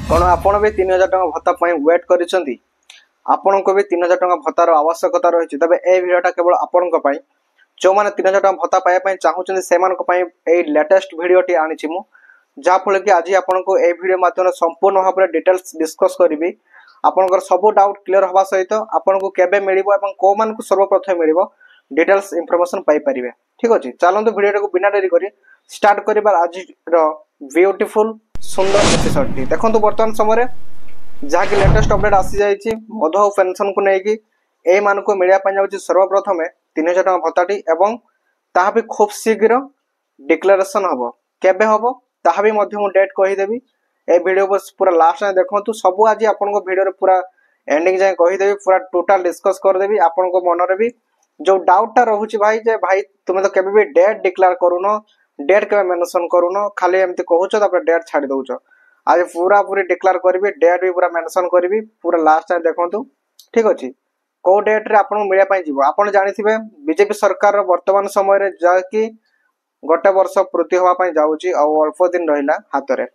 कौन आपण भी 3000 टका भत्ता वेट करिसेंती आपण को भी 3000 टका भत्तार आवश्यकता रही तबे ए वीडियोटा केवल आपण जो मैंने 3000 टका भत्ता पाइबा चाहूँ से लेटेस्ट भिडटी आनी मु जहाँफल कि आज आपन को ए वीडियो माध्यम संपूर्ण भाव में डिटेल्स डिस्कस करी आपंकर सब डाउट क्लियर हवा सहित आपन को केबे मिलिबो एवं को मान को सर्वप्रथम मिलिबो डिटेल्स इंफॉर्मेशन पाई परिबे। ठीक अछि, चलंतु वीडियो को बिना देरी करी स्टार्ट करिबा आज रो ब्यूटीफुल सुंदर एपिसोड टी देखंतु वर्तमान समय जहाँ की लेटेस्ट अपडेट आसी जाइए मधु पेंशन को लेकिन ए मान को मिलवा जाऊँगी सर्वप्रथम 3000 टका भत्ताटी एवं ताहा भी खूब शीघ्र डिक्लेरेशन हम केबे हम ताहा भी डेट कहीदेवी ए वीडियो को पूरा लास्ट जाए देखो सब आज आपन वीडियो पूरा एंडिंग जाए कहीदेवी पूरा टोटाल डिस्कस करदेवी आपन मन भी जो डाउटा रोचे भाई जे भाई तुम्हें तो केबे भी डेट डिक्लेयर करूनो डेट के मेंशन करूनो खाली एमती कहूच डेट छाड़ी दौच आज पूरा पूरी डिक्लेयर करी डेट भी पूरा मेंशन करी पूरा लास्ट टाइम देखो। ठीक अच्छे कौ डेट रे आपन मिलवा जीव आपन जानी बीजेपी सरकार वर्तमान समय जहाँकि गोटे वर्ष पूर्ति होगा जाऊँगी अल्प दिन रहा हाथ में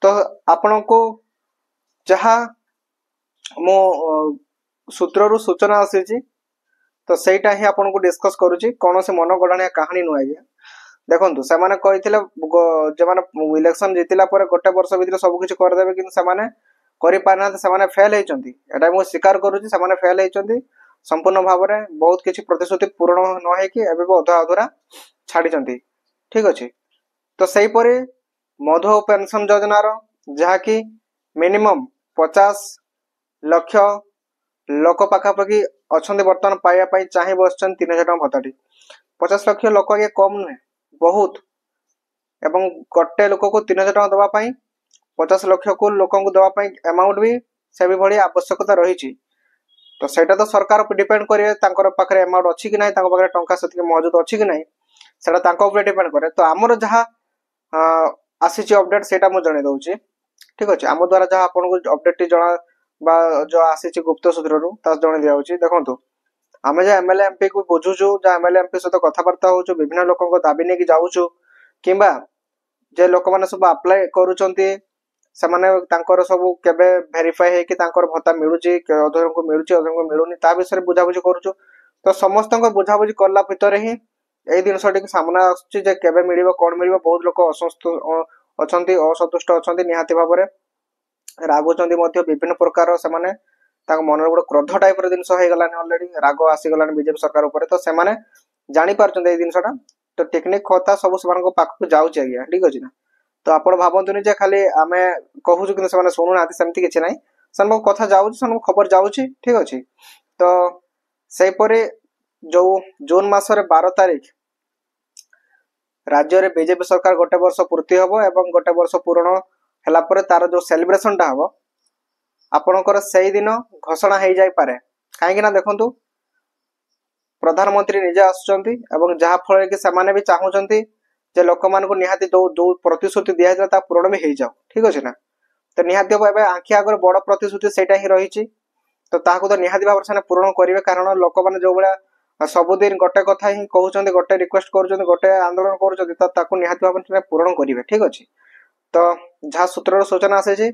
तो आपण को जहाँ मो सूत्रु सूचना आसी तो सहीटा ही आपन को डिस्कस करुच्ची कौन से मन गढ़ा कहानी नुह आज्ञा देखो से जो इलेक्शन जीतला गोटे वर्ष भर सबकि करदे कि फेल होता मुझे स्वीकार करुच्ची फेल होती संपूर्ण भाव में बहुत किसी प्रतिश्रुति पूरण न हो अधा अधूरा छाड़ी। ठीक अच्छे तो सहीपरि मधु पेंशन योजनार जहाँकि मिनिमम 50 लाख लोक पाखापाखि अच्छा बर्तमान पाइबापी चाह बस 3000 टका भत्ताटी 50 लाख लोक आगे कम नुहे बहुत एवं गोटे लोक को 3000 टका दवापाई 50 लाख को लोक दवापाई अमाउंट भी से भी भाई आवश्यकता रही तो सेटा तो सरकार डिपेंड करेंगे पाखे अमाउंट अच्छी कि ना टंका से मौजूद अच्छी कि ना से डिपेंड करे तो आमर जहाँ आसी अपडेट से मुझे दौची। ठीक अच्छे आम द्वारा जहाँ आपको अपडेट जना जो आसी गुप्त सूत्र जन दिखाई देखो आम जहाँ एमएलए एमपी को बुझुचु जहाँ एमएलए एमपी सहित कथबार्ता हो विभिन्न लोक दाबी नहीं जाऊँ कि जे लोक मैंने सब अप्लाई करुँचे सब केबे वेरीफाई है कि भत्ता मिलूची अधर को मिलूची अधर को मिलूनी ता विषय बुझाबुझी करुचु तो समस्त बुझाबुझी कला भितर ही यही जिनस सामना आसबे मिल कौन मिल बहुत लोग अच्छा असंतुष्ट अच्छा निहाती भाव में रागुंट विभिन्न प्रकार से मन गोटे क्रोध टाइप जिनस अलरेडी राग आसीगला बीजेपी सरकार उपर तो से जापार जिनसा तो टेक्निक कथा सब पाखक जाऊँगी आज्ञा। ठीक अच्छे ना तो आप भावतुनि जे खाली आम कहूँ कि शुणुना सेमती किसी ना से कथा जाऊँगी खबर जाऊँगी। ठीक अच्छे तो सहीपरि जो जून मसरे 12 तारीख राज्य रे बीजेपी सरकार गोटे वर्ष पूर्ति हम एवं गोटे वर्ष पूरण है तार जो सेलिब्रेशन टा हम आपणकर से दिन घोषणा हो जाए कहीं देखु प्रधानमंत्री निजे आसुंच जहाँफल कि से भी चाहूँगी जे लोक मान निहाती जो प्रतिश्रुति दि जाता पूरण भी हो जाओ। ठीक अच्छे ना तो निहाती हम आखि आगे बड़ प्रतिश्रुति से ही रही तो ताकू तो निहाती भाव से पूरण करेंगे कारण लोक मैंने जो भाया सबुदिन गोटे कथा ही कहते गोटे रिक्वेस्ट कर गोटे आंदोलन कर निहाती भाव में पूरण करेंगे। ठीक अच्छे तो जहाँ सूत्र सूचना आसी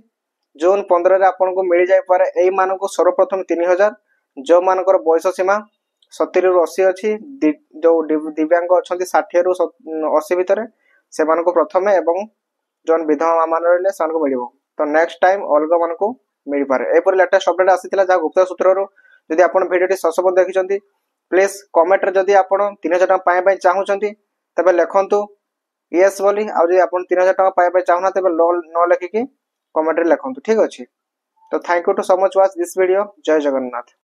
जून 15 आपन को मिल जाए यही मान को सर्वप्रथम 3000 जो मान बयस सीमा 70 ରୁ 80 अच्छी जो दिव्यांग अच्छा 60 ରୁ 80 भितर से प्रथम एवं जो विधवा मान रही से मिल तो नेक्स्ट टाइम अलग मान को मिल पारे यहपर लेटेस्ट अपडेट आसाला जहाँ गुप्त सूत्र जदि आप भिडियो शेष देखी प्लीज कमेंट जदि आप 3000 टका पाइबा चाहूँगी तेज लिखु येस बोली आज आप 3000 टका पाइबा चाहूना तेज न लिखिकी कमेंट लिखु। ठीक अच्छे तो thank you too so much watch this video. जय जगन्नाथ।